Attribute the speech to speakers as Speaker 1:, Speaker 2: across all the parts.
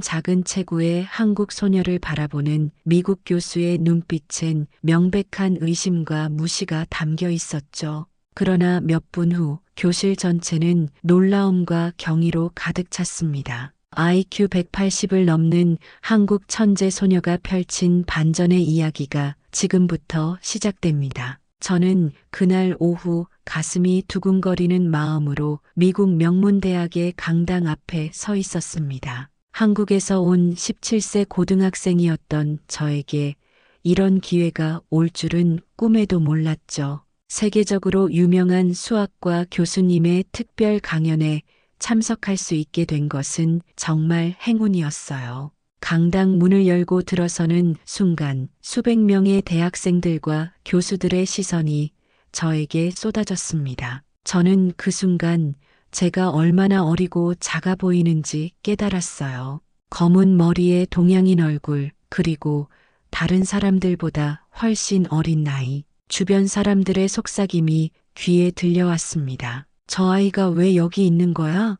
Speaker 1: 작은 체구의 한국 소녀를 바라보는 미국 교수의 눈빛엔 명백한 의심과 무시가 담겨 있었죠. 그러나 몇 분 후 교실 전체는 놀라움과 경의로 가득 찼습니다. IQ 180을 넘는 한국 천재 소녀가 펼친 반전의 이야기가 지금부터 시작됩니다. 저는 그날 오후 가슴이 두근거리는 마음으로 미국 명문대학의 강당 앞에 서 있었습니다. 한국에서 온 17세 고등학생이었던 저에게 이런 기회가 올 줄은 꿈에도 몰랐죠. 세계적으로 유명한 수학과 교수님의 특별 강연에 참석할 수 있게 된 것은 정말 행운이었어요. 강당 문을 열고 들어서는 순간 수백 명의 대학생들과 교수들의 시선이 저에게 쏟아졌습니다. 저는 그 순간 제가 얼마나 어리고 작아 보이는지 깨달았어요. 검은 머리에 동양인 얼굴, 그리고 다른 사람들보다 훨씬 어린 나이. 주변 사람들의 속삭임이 귀에 들려왔습니다. 저 아이가 왜 여기 있는 거야?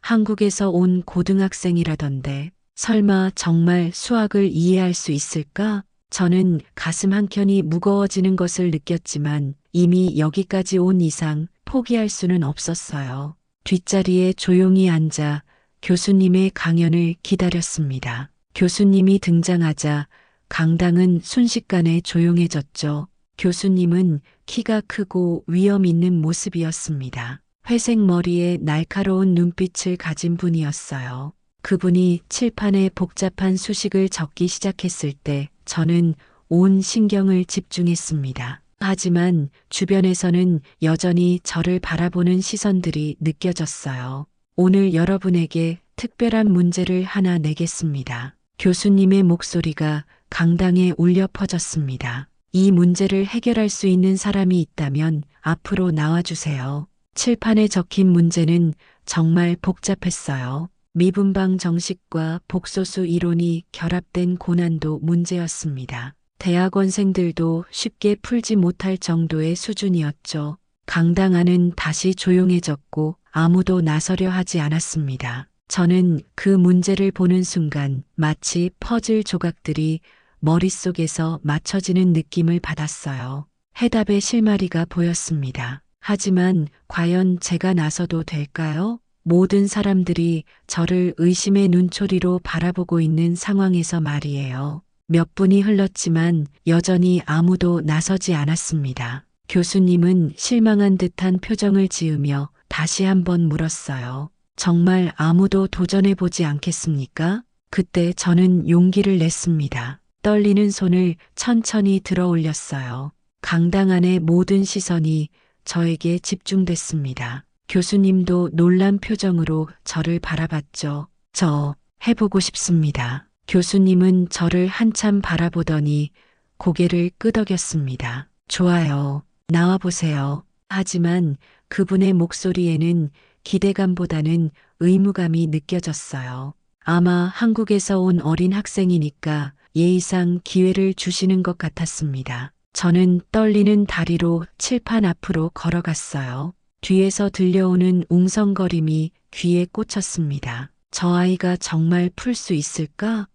Speaker 1: 한국에서 온 고등학생이라던데 설마 정말 수학을 이해할 수 있을까? 저는 가슴 한켠이 무거워지는 것을 느꼈지만 이미 여기까지 온 이상 포기할 수는 없었어요. 뒷자리에 조용히 앉아 교수님의 강연을 기다렸습니다. 교수님이 등장하자 강당은 순식간에 조용해졌죠. 교수님은 키가 크고 위엄 있는 모습이었습니다. 회색 머리에 날카로운 눈빛을 가진 분이었어요. 그분이 칠판에 복잡한 수식을 적기 시작했을 때 저는 온 신경을 집중했습니다. 하지만 주변에서는 여전히 저를 바라보는 시선들이 느껴졌어요. 오늘 여러분에게 특별한 문제를 하나 내겠습니다. 교수님의 목소리가 강당에 울려 퍼졌습니다. 이 문제를 해결할 수 있는 사람이 있다면 앞으로 나와주세요. 칠판에 적힌 문제는 정말 복잡했어요. 미분방 정식과 복소수 이론이 결합된 고난도 문제였습니다. 대학원생들도 쉽게 풀지 못할 정도의 수준이었죠. 강당 안은 다시 조용해졌고 아무도 나서려 하지 않았습니다. 저는 그 문제를 보는 순간 마치 퍼즐 조각들이 머릿속에서 맞춰지는 느낌을 받았어요. 해답의 실마리가 보였습니다. 하지만 과연 제가 나서도 될까요? 모든 사람들이 저를 의심의 눈초리로 바라보고 있는 상황에서 말이에요. 몇 분이 흘렀지만 여전히 아무도 나서지 않았습니다. 교수님은 실망한 듯한 표정을 지으며 다시 한번 물었어요. 정말 아무도 도전해보지 않겠습니까? 그때 저는 용기를 냈습니다. 떨리는 손을 천천히 들어 올렸어요. 강당 안의 모든 시선이 저에게 집중됐습니다. 교수님도 놀란 표정으로 저를 바라봤죠. 저 해보고 싶습니다. 교수님은 저를 한참 바라보더니 고개를 끄덕였습니다. 좋아요. 나와보세요. 하지만 그분의 목소리에는 기대감보다는 의무감이 느껴졌어요. 아마 한국에서 온 어린 학생이니까 예의상 기회를 주시는 것 같았습니다. 저는 떨리는 다리로 칠판 앞으로 걸어갔어요. 뒤에서 들려오는 웅성거림이 귀에 꽂혔습니다. 저 아이가 정말 풀 수 있을까?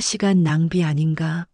Speaker 1: 시간 낭비 아닌가?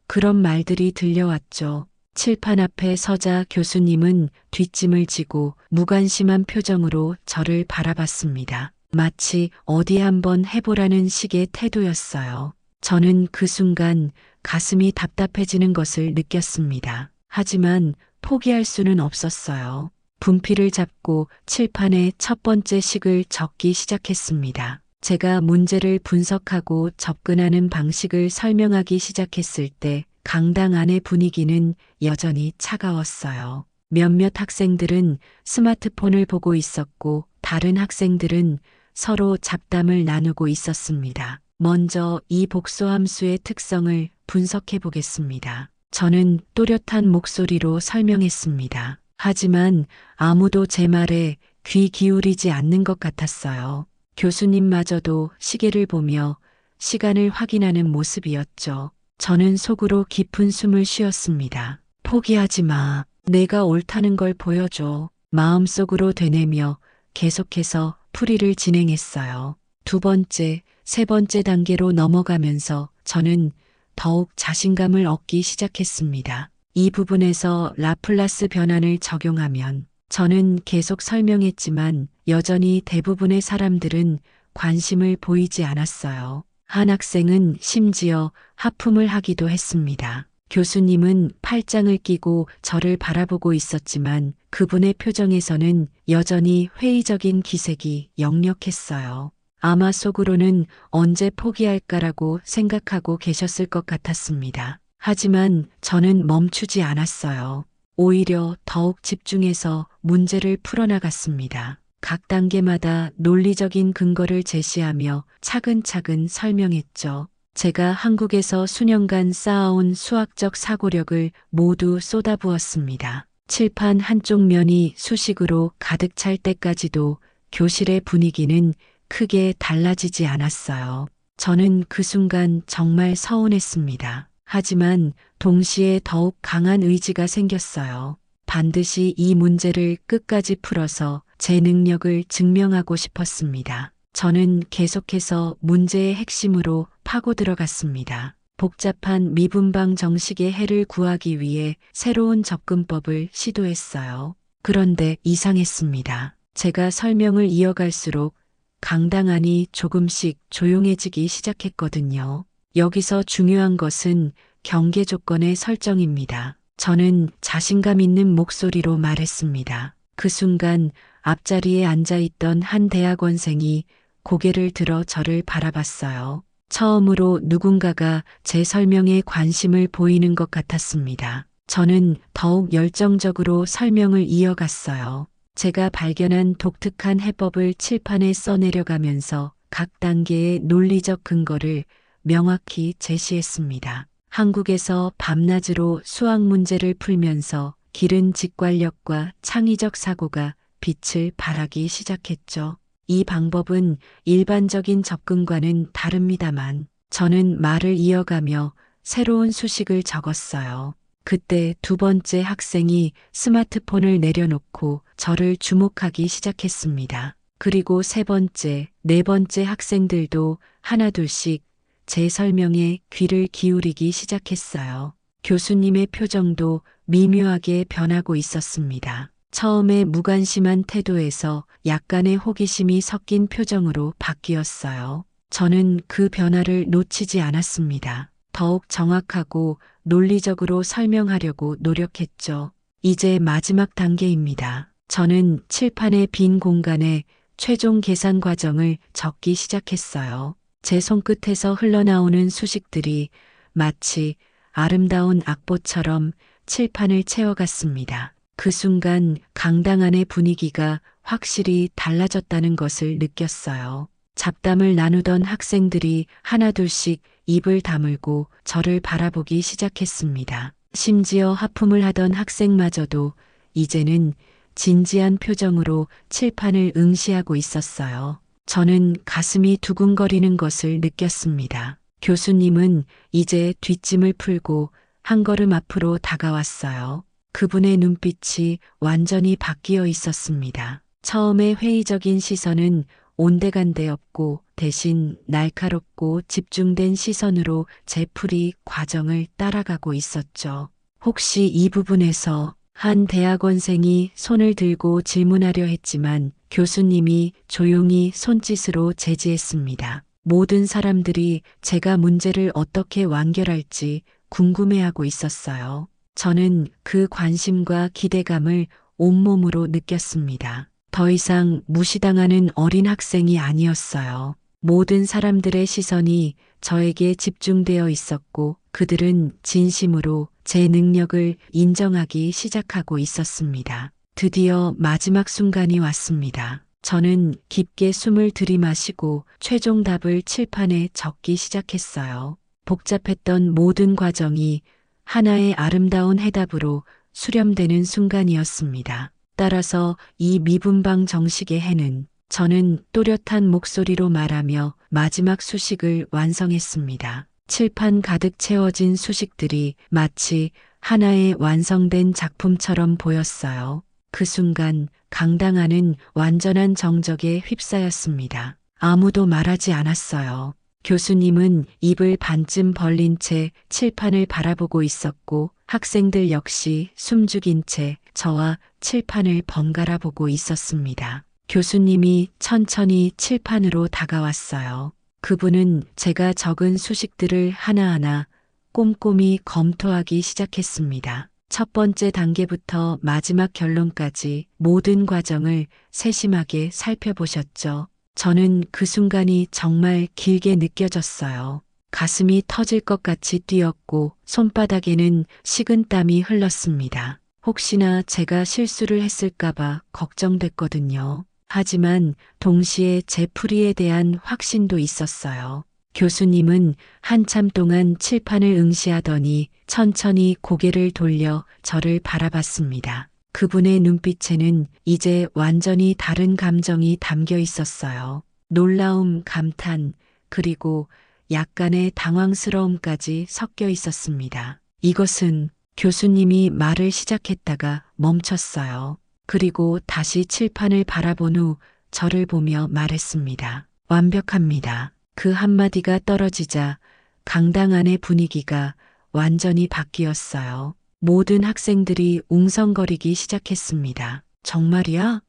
Speaker 1: 그런 말들이 들려왔죠. 칠판 앞에 서자 교수님은 뒷짐을 지고 무관심한 표정으로 저를 바라봤습니다. 마치 어디 한번 해보라는 식의 태도였어요. 저는 그 순간 가슴이 답답해지는 것을 느꼈습니다. 하지만 포기할 수는 없었어요. 분필을 잡고 칠판에 첫 번째 식을 적기 시작했습니다. 제가 문제를 분석하고 접근하는 방식을 설명하기 시작했을 때 강당 안의 분위기는 여전히 차가웠어요. 몇몇 학생들은 스마트폰을 보고 있었고 다른 학생들은 서로 잡담을 나누고 있었습니다. 먼저 이 복소함수의 특성을 분석해 보겠습니다. 저는 또렷한 목소리로 설명했습니다. 하지만 아무도 제 말에 귀 기울이지 않는 것 같았어요. 교수님마저도 시계를 보며 시간을 확인하는 모습이었죠. 저는 속으로 깊은 숨을 쉬었습니다. 포기하지 마. 내가 옳다는 걸 보여줘. 마음속으로 되뇌며 계속해서 풀이를 진행했어요. 두 번째, 세 번째 단계로 넘어가면서 저는 더욱 자신감을 얻기 시작했습니다. 이 부분에서 라플라스 변환을 적용하면 저는 계속 설명했지만 여전히 대부분의 사람들은 관심을 보이지 않았어요. 한 학생은 심지어 하품을 하기도 했습니다. 교수님은 팔짱을 끼고 저를 바라보고 있었지만 그분의 표정에서는 여전히 회의적인 기색이 역력했어요. 아마 속으로는 언제 포기할까라고 생각하고 계셨을 것 같았습니다. 하지만 저는 멈추지 않았어요. 오히려 더욱 집중해서 문제를 풀어나갔습니다. 각 단계마다 논리적인 근거를 제시하며 차근차근 설명했죠. 제가 한국에서 수년간 쌓아온 수학적 사고력을 모두 쏟아부었습니다. 칠판 한쪽 면이 수식으로 가득 찰 때까지도 교실의 분위기는 크게 달라지지 않았어요. 저는 그 순간 정말 서운했습니다. 하지만 동시에 더욱 강한 의지가 생겼어요. 반드시 이 문제를 끝까지 풀어서 제 능력을 증명하고 싶었습니다. 저는 계속해서 문제의 핵심으로 파고 들어갔습니다. 복잡한 미분방 정식의 해를 구하기 위해 새로운 접근법을 시도했어요. 그런데 이상했습니다. 제가 설명을 이어갈수록 강당안이 조금씩 조용해지기 시작했거든요. 여기서 중요한 것은 경계 조건의 설정입니다. 저는 자신감 있는 목소리로 말했습니다. 그 순간 앞자리에 앉아있던 한 대학원생이 고개를 들어 저를 바라봤어요. 처음으로 누군가가 제 설명에 관심을 보이는 것 같았습니다. 저는 더욱 열정적으로 설명을 이어갔어요. 제가 발견한 독특한 해법을 칠판에 써내려가면서 각 단계의 논리적 근거를 명확히 제시했습니다. 한국에서 밤낮으로 수학 문제를 풀면서 기른 직관력과 창의적 사고가 빛을 발하기 시작했죠. 이 방법은 일반적인 접근과는 다릅니다만 저는 말을 이어가며 새로운 수식을 적었어요. 그때 두 번째 학생이 스마트폰을 내려놓고 저를 주목하기 시작했습니다. 그리고 세 번째, 네 번째 학생들도 하나둘씩 제 설명에 귀를 기울이기 시작했어요. 교수님의 표정도 미묘하게 변하고 있었습니다. 처음에 무관심한 태도에서 약간의 호기심이 섞인 표정으로 바뀌었어요. 저는 그 변화를 놓치지 않았습니다. 더욱 정확하고 논리적으로 설명하려고 노력했죠. 이제 마지막 단계입니다. 저는 칠판의 빈 공간에 최종 계산 과정을 적기 시작했어요. 제 손끝에서 흘러나오는 수식들이 마치 아름다운 악보처럼 칠판을 채워갔습니다. 그 순간 강당 안의 분위기가 확실히 달라졌다는 것을 느꼈어요. 잡담을 나누던 학생들이 하나둘씩 입을 다물고 저를 바라보기 시작했습니다. 심지어 하품을 하던 학생마저도 이제는 진지한 표정으로 칠판을 응시하고 있었어요. 저는 가슴이 두근거리는 것을 느꼈습니다. 교수님은 이제 뒷짐을 풀고 한 걸음 앞으로 다가왔어요. 그분의 눈빛이 완전히 바뀌어 있었습니다. 처음에 회의적인 시선은 온데간데 없고 대신 날카롭고 집중된 시선으로 제 풀이 과정을 따라가고 있었죠. 혹시 이 부분에서 한 대학원생이 손을 들고 질문하려 했지만 교수님이 조용히 손짓으로 제지했습니다. 모든 사람들이 제가 문제를 어떻게 완결할지 궁금해하고 있었어요. 저는 그 관심과 기대감을 온몸으로 느꼈습니다. 더 이상 무시당하는 어린 학생이 아니었어요. 모든 사람들의 시선이 저에게 집중되어 있었고 그들은 진심으로 제 능력을 인정하기 시작하고 있었습니다. 드디어 마지막 순간이 왔습니다. 저는 깊게 숨을 들이마시고 최종 답을 칠판에 적기 시작했어요. 복잡했던 모든 과정이 하나의 아름다운 해답으로 수렴되는 순간이었습니다. 따라서 이 미분방 정식의 해는 저는 또렷한 목소리로 말하며 마지막 수식을 완성했습니다. 칠판 가득 채워진 수식들이 마치 하나의 완성된 작품처럼 보였어요. 그 순간 강당 안은 완전한 정적에 휩싸였습니다. 아무도 말하지 않았어요. 교수님은 입을 반쯤 벌린 채 칠판을 바라보고 있었고 학생들 역시 숨죽인 채 저와 칠판을 번갈아 보고 있었습니다. 교수님이 천천히 칠판으로 다가왔어요. 그분은 제가 적은 수식들을 하나하나 꼼꼼히 검토하기 시작했습니다. 첫 번째 단계부터 마지막 결론까지 모든 과정을 세심하게 살펴보셨죠. 저는 그 순간이 정말 길게 느껴졌어요. 가슴이 터질 것 같이 뛰었고 손바닥에는 식은땀이 흘렀습니다. 혹시나 제가 실수를 했을까봐 걱정됐거든요. 하지만 동시에 제 풀이에 대한 확신도 있었어요. 교수님은 한참 동안 칠판을 응시하더니 천천히 고개를 돌려 저를 바라봤습니다. 그분의 눈빛에는 이제 완전히 다른 감정이 담겨 있었어요. 놀라움, 감탄, 그리고 약간의 당황스러움까지 섞여 있었습니다. 이것은 교수님이 말을 시작했다가 멈췄어요. 그리고 다시 칠판을 바라본 후 저를 보며 말했습니다. 완벽합니다. 그 한마디가 떨어지자 강당 안의 분위기가 완전히 바뀌었어요. 모든 학생들이 웅성거리기 시작했습니다. 정말이야?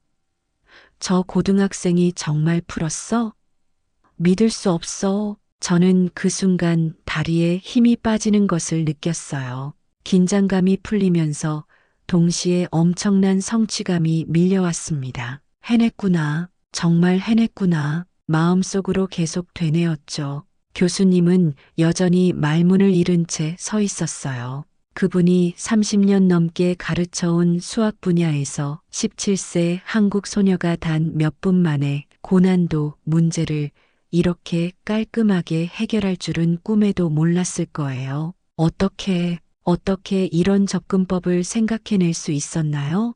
Speaker 1: 저 고등학생이 정말 풀었어? 믿을 수 없어. 저는 그 순간 다리에 힘이 빠지는 것을 느꼈어요. 긴장감이 풀리면서 동시에 엄청난 성취감이 밀려왔습니다. 해냈구나. 정말 해냈구나. 마음속으로 계속 되뇌었죠. 교수님은 여전히 말문을 잃은 채 서 있었어요. 그분이 30년 넘게 가르쳐온 수학 분야에서 17세 한국 소녀가 단 몇 분 만에 고난도 문제를 이렇게 깔끔하게 해결할 줄은 꿈에도 몰랐을 거예요. 어떻게 이런 접근법을 생각해낼 수 있었나요?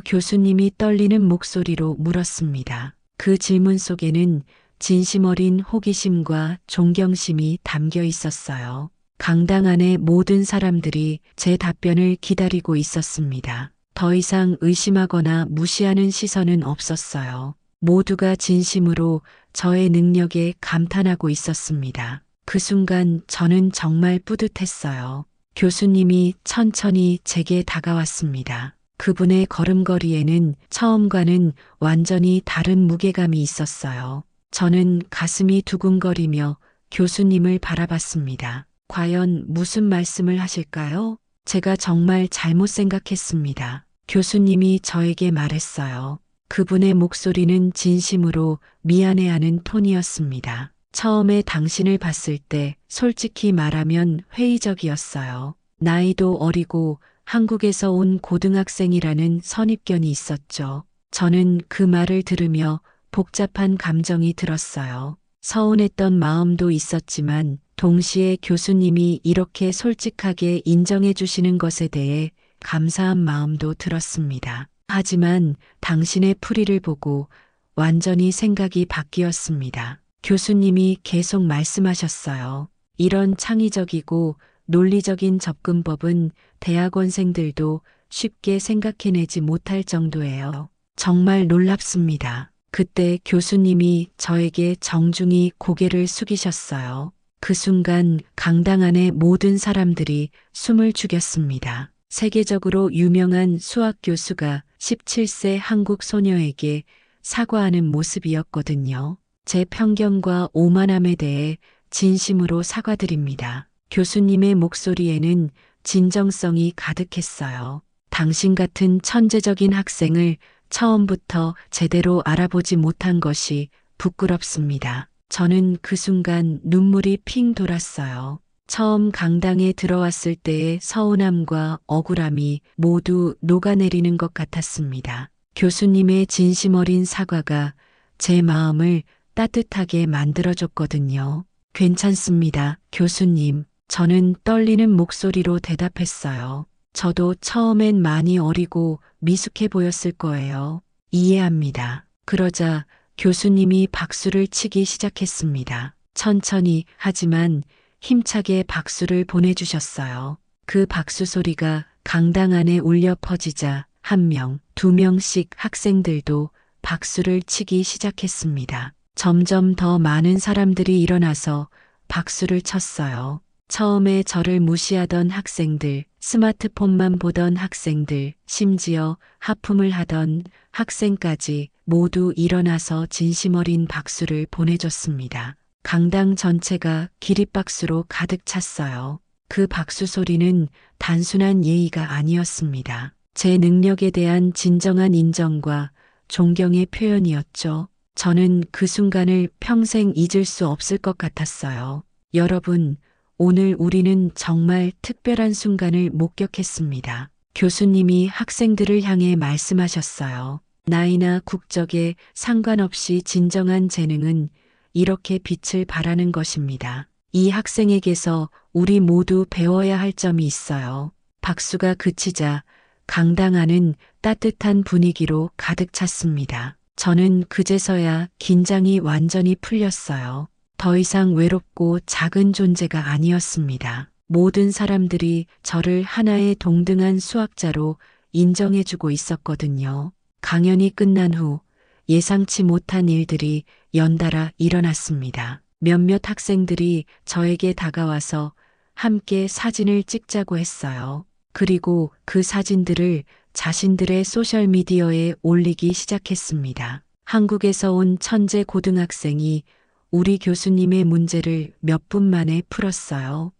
Speaker 1: 교수님이 떨리는 목소리로 물었습니다. 그 질문 속에는 진심 어린 호기심과 존경심이 담겨 있었어요. 강당 안의 모든 사람들이 제 답변을 기다리고 있었습니다. 더 이상 의심하거나 무시하는 시선은 없었어요. 모두가 진심으로 저의 능력에 감탄하고 있었습니다. 그 순간 저는 정말 뿌듯했어요. 교수님이 천천히 제게 다가왔습니다. 그분의 걸음걸이에는 처음과는 완전히 다른 무게감이 있었어요. 저는 가슴이 두근거리며 교수님을 바라봤습니다. 과연 무슨 말씀을 하실까요? 제가 정말 잘못 생각했습니다. 교수님이 저에게 말했어요. 그분의 목소리는 진심으로 미안해하는 톤이었습니다. 처음에 당신을 봤을 때 솔직히 말하면 회의적이었어요. 나이도 어리고 한국에서 온 고등학생이라는 선입견이 있었죠. 저는 그 말을 들으며 복잡한 감정이 들었어요. 서운했던 마음도 있었지만 동시에 교수님이 이렇게 솔직하게 인정해 주시는 것에 대해 감사한 마음도 들었습니다. 하지만 당신의 풀이를 보고 완전히 생각이 바뀌었습니다. 교수님이 계속 말씀하셨어요. 이런 창의적이고 논리적인 접근법은 대학원생들도 쉽게 생각해내지 못할 정도예요. 정말 놀랍습니다. 그때 교수님이 저에게 정중히 고개를 숙이셨어요. 그 순간 강당 안의 모든 사람들이 숨을 죽였습니다. 세계적으로 유명한 수학 교수가 17세 한국 소녀에게 사과하는 모습이었거든요. 제 편견과 오만함에 대해 진심으로 사과드립니다. 교수님의 목소리에는 진정성이 가득했어요. 당신 같은 천재적인 학생을 처음부터 제대로 알아보지 못한 것이 부끄럽습니다. 저는 그 순간 눈물이 핑 돌았어요. 처음 강당에 들어왔을 때의 서운함과 억울함이 모두 녹아내리는 것 같았습니다. 교수님의 진심 어린 사과가 제 마음을 따뜻하게 만들어줬거든요. 괜찮습니다, 교수님. 저는 떨리는 목소리로 대답했어요. 저도 처음엔 많이 어리고 미숙해 보였을 거예요. 이해합니다. 그러자 교수님이 박수를 치기 시작했습니다. 천천히 하지만 힘차게 박수를 보내주셨어요. 그 박수 소리가 강당 안에 울려 퍼지자 한 명, 두 명씩 학생들도 박수를 치기 시작했습니다. 점점 더 많은 사람들이 일어나서 박수를 쳤어요. 처음에 저를 무시하던 학생들, 스마트폰만 보던 학생들, 심지어 하품을 하던 학생까지 모두 일어나서 진심 어린 박수를 보내줬습니다. 강당 전체가 기립박수로 가득 찼어요. 그 박수 소리는 단순한 예의가 아니었습니다. 제 능력에 대한 진정한 인정과 존경의 표현이었죠. 저는 그 순간을 평생 잊을 수 없을 것 같았어요. 여러분, 오늘 우리는 정말 특별한 순간을 목격했습니다. 교수님이 학생들을 향해 말씀하셨어요. 나이나 국적에 상관없이 진정한 재능은 이렇게 빛을 발하는 것입니다. 이 학생에게서 우리 모두 배워야 할 점이 있어요. 박수가 그치자 강당 안은 따뜻한 분위기로 가득 찼습니다. 저는 그제서야 긴장이 완전히 풀렸어요. 더 이상 외롭고 작은 존재가 아니었습니다. 모든 사람들이 저를 하나의 동등한 수학자로 인정해주고 있었거든요. 강연이 끝난 후 예상치 못한 일들이 연달아 일어났습니다. 몇몇 학생들이 저에게 다가와서 함께 사진을 찍자고 했어요. 그리고 그 사진들을 자신들의 소셜미디어에 올리기 시작했습니다. 한국에서 온 천재 고등학생이 우리 교수님의 문제를 몇 분 만에 풀었어요.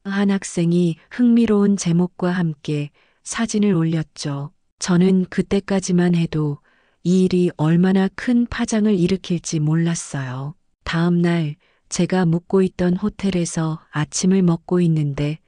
Speaker 1: 한 학생이 흥미로운 제목과 함께 사진을 올렸죠. 저는 그때까지만 해도 이 일이 얼마나 큰 파장을 일으킬지 몰랐어요. 다음 날 제가 묵고 있던 호텔에서 아침을 먹고 있는데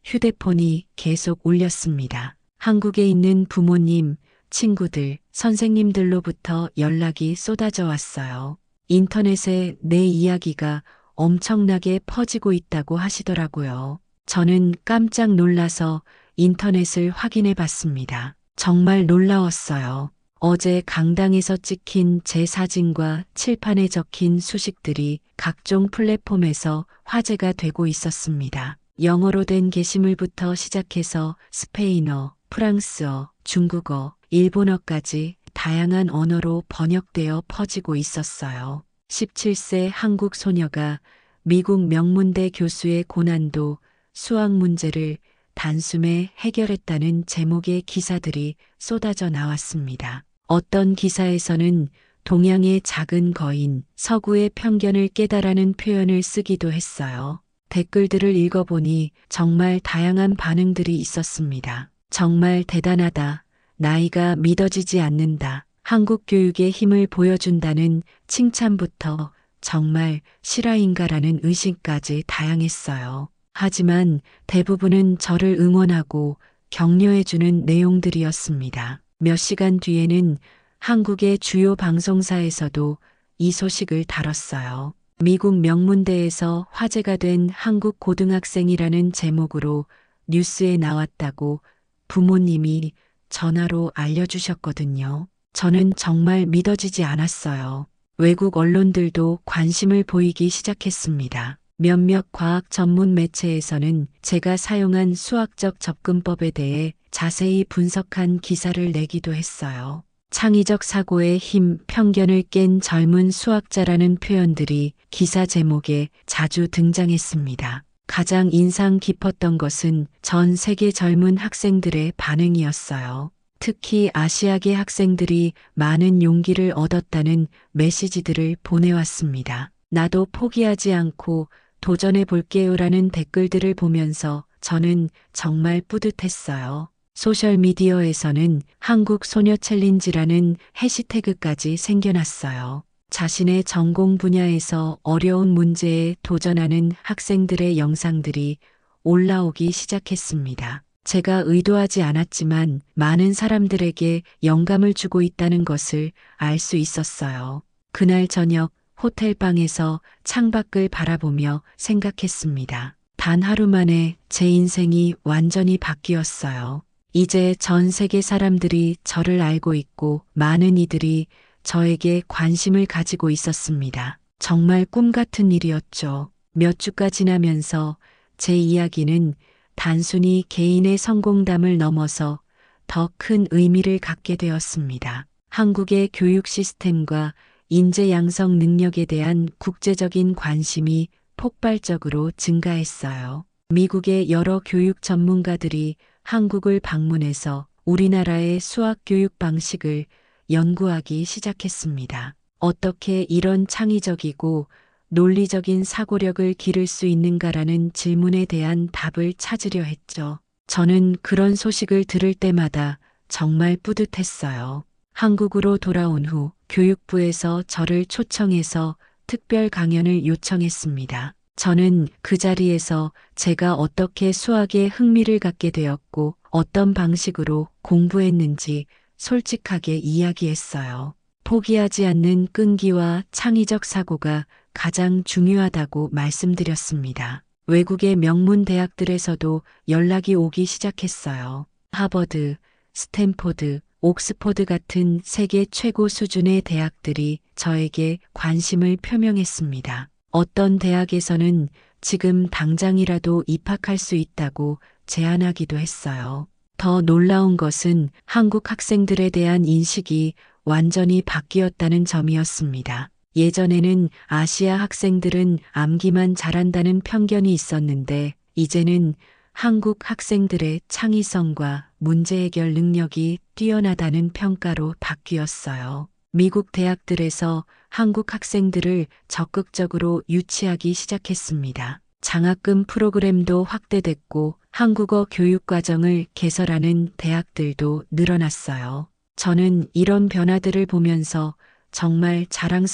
Speaker 1: 휴대폰이 계속 울렸습니다. 한국에 있는 부모님, 친구들, 선생님들로부터 연락이 쏟아져 왔어요. 인터넷에 내 이야기가 엄청나게 퍼지고 있다고 하시더라고요. 저는 깜짝 놀라서 인터넷을 확인해 봤습니다. 정말 놀라웠어요. 어제 강당에서 찍힌 제 사진과 칠판에 적힌 수식들이 각종 플랫폼에서 화제가 되고 있었습니다. 영어로 된 게시물부터 시작해서 스페인어, 프랑스어, 중국어, 일본어까지 다양한 언어로 번역되어 퍼지고 있었어요. 17세 한국 소녀가 미국 명문대 교수의 고난도 수학 문제를 단숨에 해결했다는 제목의 기사들이 쏟아져 나왔습니다. 어떤 기사에서는 동양의 작은 거인, 서구의 편견을 깨달라는 표현을 쓰기도 했어요. 댓글들을 읽어보니 정말 다양한 반응들이 있었습니다. 정말 대단하다. 나이가 믿어지지 않는다. 한국 교육의 힘을 보여준다는 칭찬부터 정말 실화인가라는 의심까지 다양했어요. 하지만 대부분은 저를 응원하고 격려해주는 내용들이었습니다. 몇 시간 뒤에는 한국의 주요 방송사에서도 이 소식을 다뤘어요. 미국 명문대에서 화제가 된 한국 고등학생이라는 제목으로 뉴스에 나왔다고 부모님이 전화로 알려주셨거든요. 저는 정말 믿어지지 않았어요. 외국 언론들도 관심을 보이기 시작했습니다. 몇몇 과학 전문 매체에서는 제가 사용한 수학적 접근법에 대해 자세히 분석한 기사를 내기도 했어요. 창의적 사고의 힘, 편견을 깬 젊은 수학자라는 표현들이 기사 제목에 자주 등장했습니다. 가장 인상 깊었던 것은 전 세계 젊은 학생들의 반응이었어요. 특히 아시아계 학생들이 많은 용기를 얻었다는 메시지들을 보내왔습니다. 나도 포기하지 않고 도전해 볼게요라는 댓글들을 보면서 저는 정말 뿌듯했어요. 소셜미디어에서는 한국 소녀 챌린지라는 해시태그까지 생겨났어요. 자신의 전공 분야에서 어려운 문제에 도전하는 학생들의 영상들이 올라오기 시작했습니다. 제가 의도하지 않았지만 많은 사람들에게 영감을 주고 있다는 것을 알 수 있었어요. 그날 저녁 호텔 방에서 창밖을 바라보며 생각했습니다. 단 하루 만에 제 인생이 완전히 바뀌었어요. 이제 전 세계 사람들이 저를 알고 있고 많은 이들이 저에게 관심을 가지고 있었습니다. 정말 꿈 같은 일이었죠. 몇 주가 지나면서 제 이야기는 단순히 개인의 성공담을 넘어서 더 큰 의미를 갖게 되었습니다. 한국의 교육 시스템과 인재 양성 능력에 대한 국제적인 관심이 폭발적으로 증가했어요. 미국의 여러 교육 전문가들이 한국을 방문해서 우리나라의 수학 교육 방식을 연구하기 시작했습니다. 어떻게 이런 창의적이고 논리적인 사고력을 기를 수 있는가라는 질문에 대한 답을 찾으려 했죠. 저는 그런 소식을 들을 때마다 정말 뿌듯했어요. 한국으로 돌아온 후 교육부에서 저를 초청해서 특별 강연을 요청했습니다. 저는 그 자리에서 제가 어떻게 수학에 흥미를 갖게 되었고 어떤 방식으로 공부했는지 솔직하게 이야기했어요. 포기하지 않는 끈기와 창의적 사고가 가장 중요하다고 말씀드렸습니다. 외국의 명문 대학들에서도 연락이 오기 시작했어요. 하버드, 스탠포드, 옥스퍼드 같은 세계 최고 수준의 대학들이 저에게 관심을 표명했습니다. 어떤 대학에서는 지금 당장이라도 입학할 수 있다고 제안하기도 했어요. 더 놀라운 것은 한국 학생들에 대한 인식이 완전히 바뀌었다는 점이었습니다. 예전에는 아시아 학생들은 암기만 잘한다는 편견이 있었는데 이제는 한국 학생들의 창의성과 문제 해결 능력이 뛰어나다는 평가로 바뀌었어요. 미국 대학들에서 한국 학생들을 적극적으로 유치하기 시작했습니다. 장학금 프로그램도 확대됐고 한국어 교육 과정을 개설하는 대학들도 늘어났어요. 저는 이런 변화들을 보면서 정말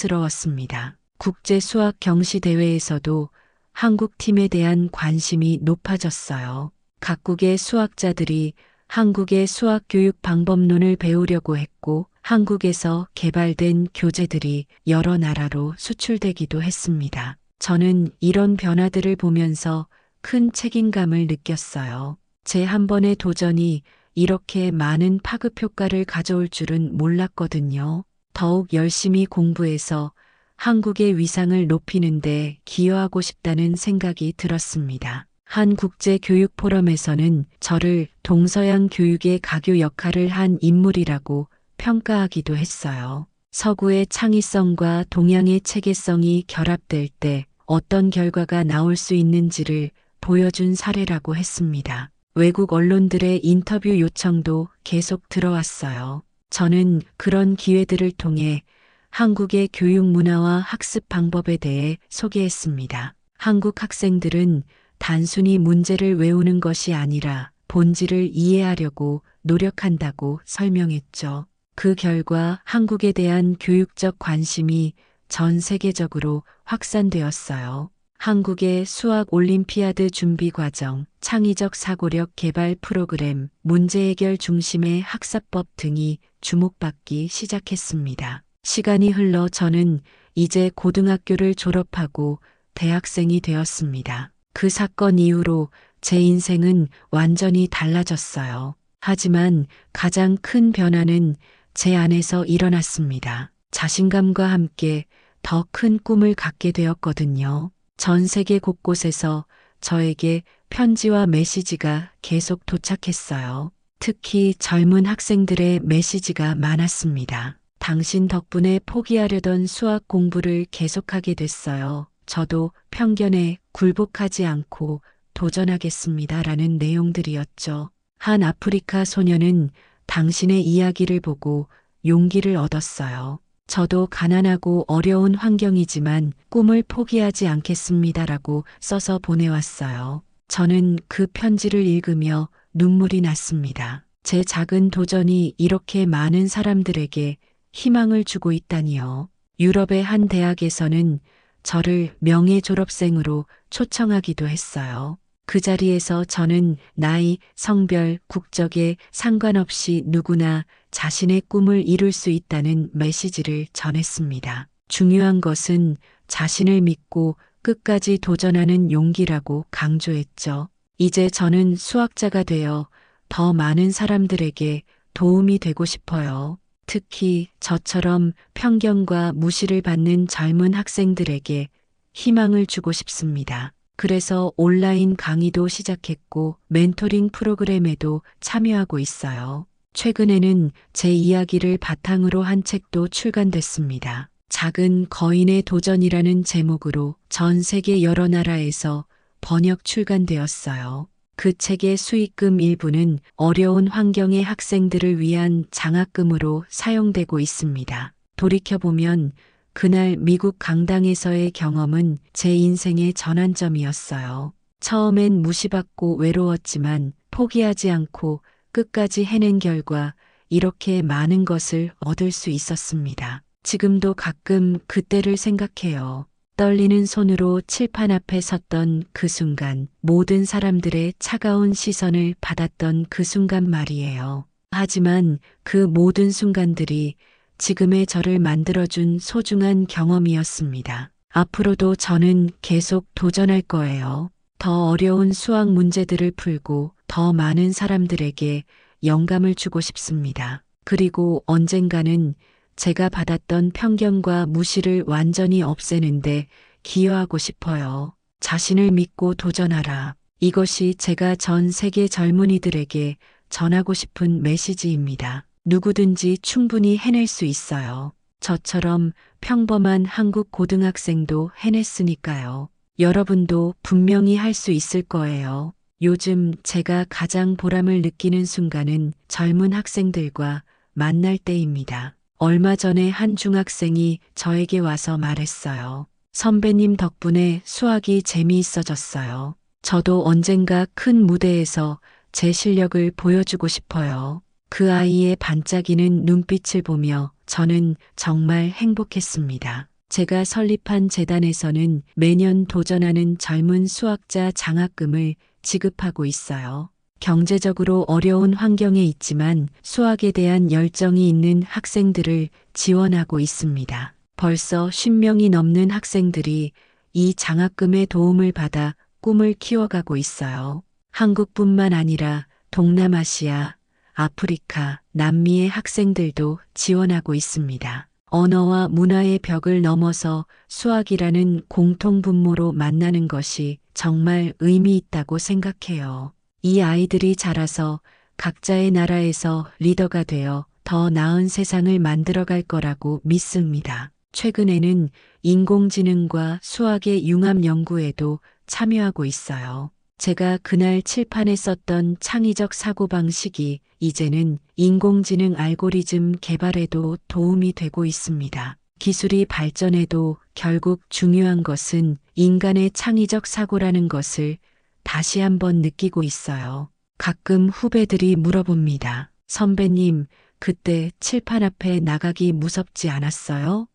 Speaker 1: 자랑스러웠습니다. 국제 수학 경시 대회에서도 한국 팀에 대한 관심이 높아졌어요. 각국의 수학자들이 한국의 수학 교육 방법론을 배우려고 했고 한국에서 개발된 교재들이 여러 나라로 수출되기도 했습니다. 저는 이런 변화들을 보면서 큰 책임감을 느꼈어요. 제 한 번의 도전이 이렇게 많은 파급 효과를 가져올 줄은 몰랐거든요. 더욱 열심히 공부해서 한국의 위상을 높이는데 기여하고 싶다는 생각이 들었습니다. 한 국제교육포럼에서는 저를 동서양 교육의 가교 역할을 한 인물이라고 평가하기도 했어요. 서구의 창의성과 동양의 체계성이 결합될 때 어떤 결과가 나올 수 있는지를 보여준 사례라고 했습니다. 외국 언론들의 인터뷰 요청도 계속 들어왔어요. 저는 그런 기회들을 통해 한국의 교육 문화와 학습 방법에 대해 소개했습니다. 한국 학생들은 단순히 문제를 외우는 것이 아니라 본질을 이해하려고 노력한다고 설명했죠. 그 결과 한국에 대한 교육적 관심이 전 세계적으로 확산되었어요. 한국의 수학 올림피아드 준비 과정, 창의적 사고력 개발 프로그램, 문제 해결 중심의 학사법 등이 주목받기 시작했습니다. 시간이 흘러 저는 이제 고등학교를 졸업하고 대학생이 되었습니다. 그 사건 이후로 제 인생은 완전히 달라졌어요. 하지만 가장 큰 변화는 제 안에서 일어났습니다. 자신감과 함께 더 큰 꿈을 갖게 되었거든요. 전 세계 곳곳에서 저에게 편지와 메시지가 계속 도착했어요. 특히 젊은 학생들의 메시지가 많았습니다. 당신 덕분에 포기하려던 수학 공부를 계속하게 됐어요. 저도 편견에 굴복하지 않고 도전하겠습니다. 라는 내용들이었죠. 한 아프리카 소녀는 당신의 이야기를 보고 용기를 얻었어요. 저도 가난하고 어려운 환경이지만 꿈을 포기하지 않겠습니다라고 써서 보내왔어요. 저는 그 편지를 읽으며 눈물이 났습니다. 제 작은 도전이 이렇게 많은 사람들에게 희망을 주고 있다니요. 유럽의 한 대학에서는 저를 명예 졸업생으로 초청하기도 했어요. 그 자리에서 저는 나이, 성별, 국적에 상관없이 누구나 자신의 꿈을 이룰 수 있다는 메시지를 전했습니다. 중요한 것은 자신을 믿고 끝까지 도전하는 용기라고 강조했죠. 이제 저는 수학자가 되어 더 많은 사람들에게 도움이 되고 싶어요. 특히 저처럼 편견과 무시를 받는 젊은 학생들에게 희망을 주고 싶습니다. 그래서 온라인 강의도 시작했고 멘토링 프로그램에도 참여하고 있어요. 최근에는 제 이야기를 바탕으로 한 책도 출간됐습니다. 작은 거인의 도전이라는 제목으로 전 세계 여러 나라에서 번역 출간되었어요. 그 책의 수익금 일부는 어려운 환경의 학생들을 위한 장학금으로 사용되고 있습니다. 돌이켜보면 그날 미국 강당에서의 경험은 제 인생의 전환점이었어요. 처음엔 무시받고 외로웠지만 포기하지 않고 끝까지 해낸 결과 이렇게 많은 것을 얻을 수 있었습니다. 지금도 가끔 그때를 생각해요. 떨리는 손으로 칠판 앞에 섰던 그 순간, 모든 사람들의 차가운 시선을 받았던 그 순간 말이에요. 하지만 그 모든 순간들이 지금의 저를 만들어준 소중한 경험이었습니다. 앞으로도 저는 계속 도전할 거예요. 더 어려운 수학 문제들을 풀고 더 많은 사람들에게 영감을 주고 싶습니다. 그리고 언젠가는 제가 받았던 편견과 무시를 완전히 없애는데 기여하고 싶어요. 자신을 믿고 도전하라. 이것이 제가 전 세계 젊은이들에게 전하고 싶은 메시지입니다. 누구든지 충분히 해낼 수 있어요. 저처럼 평범한 한국 고등학생도 해냈으니까요. 여러분도 분명히 할 수 있을 거예요. 요즘 제가 가장 보람을 느끼는 순간은 젊은 학생들과 만날 때입니다. 얼마 전에 한 중학생이 저에게 와서 말했어요. 선배님 덕분에 수학이 재미있어졌어요. 저도 언젠가 큰 무대에서 제 실력을 보여주고 싶어요. 그 아이의 반짝이는 눈빛을 보며 저는 정말 행복했습니다. 제가 설립한 재단에서는 매년 도전하는 젊은 수학자 장학금을 지급하고 있어요. 경제적으로 어려운 환경에 있지만 수학에 대한 열정이 있는 학생들을 지원하고 있습니다. 벌써 10명이 넘는 학생들이 이 장학금의 도움을 받아 꿈을 키워가고 있어요. 한국뿐만 아니라 동남아시아, 아프리카, 남미의 학생들도 지원하고 있습니다. 언어와 문화의 벽을 넘어서 수학이라는 공통분모로 만나는 것이 정말 의미 있다고 생각해요. 이 아이들이 자라서 각자의 나라에서 리더가 되어 더 나은 세상을 만들어갈 거라고 믿습니다. 최근에는 인공지능과 수학의 융합 연구에도 참여하고 있어요. 제가 그날 칠판에 썼던 창의적 사고방식이 이제는 인공지능 알고리즘 개발에도 도움이 되고 있습니다. 기술이 발전해도 결국 중요한 것은 인간의 창의적 사고라는 것을 다시 한번 느끼고 있어요. 가끔 후배들이 물어봅니다. 선배님, 그때 칠판 앞에 나가기 무섭지 않았어요?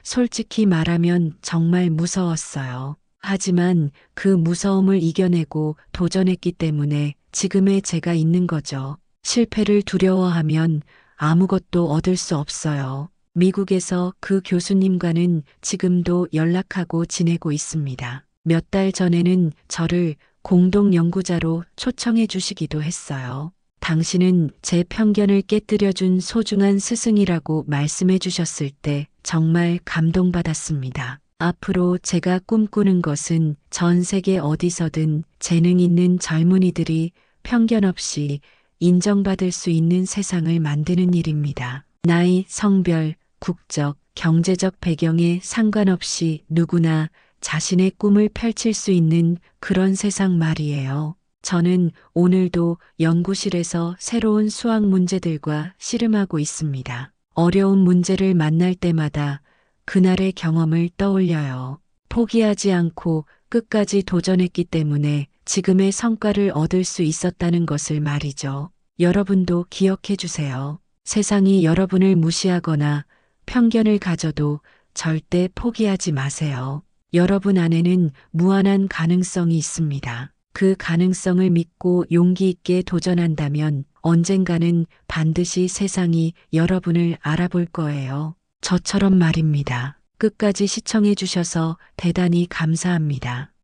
Speaker 1: 솔직히 말하면 정말 무서웠어요. 하지만 그 무서움을 이겨내고 도전했기 때문에 지금의 제가 있는 거죠. 실패를 두려워하면 아무것도 얻을 수 없어요. 미국에서 그 교수님과는 지금도 연락하고 지내고 있습니다. 몇 달 전에는 저를 공동 연구자로 초청해 주시기도 했어요. 당신은 제 편견을 깨뜨려준 소중한 스승이라고 말씀해 주셨을 때 정말 감동받았습니다. 앞으로 제가 꿈꾸는 것은 전 세계 어디서든 재능 있는 젊은이들이 편견 없이 인정받을 수 있는 세상을 만드는 일입니다. 나이, 성별, 국적, 경제적 배경에 상관없이 누구나 자신의 꿈을 펼칠 수 있는 그런 세상 말이에요. 저는 오늘도 연구실에서 새로운 수학 문제들과 씨름하고 있습니다. 어려운 문제를 만날 때마다 그날의 경험을 떠올려요. 포기하지 않고 끝까지 도전했기 때문에 지금의 성과를 얻을 수 있었다는 것을 말이죠. 여러분도 기억해 주세요. 세상이 여러분을 무시하거나 편견을 가져도 절대 포기하지 마세요. 여러분 안에는 무한한 가능성이 있습니다. 그 가능성을 믿고 용기 있게 도전한다면 언젠가는 반드시 세상이 여러분을 알아볼 거예요. 저처럼 말입니다. 끝까지 시청해 주셔서 대단히 감사합니다.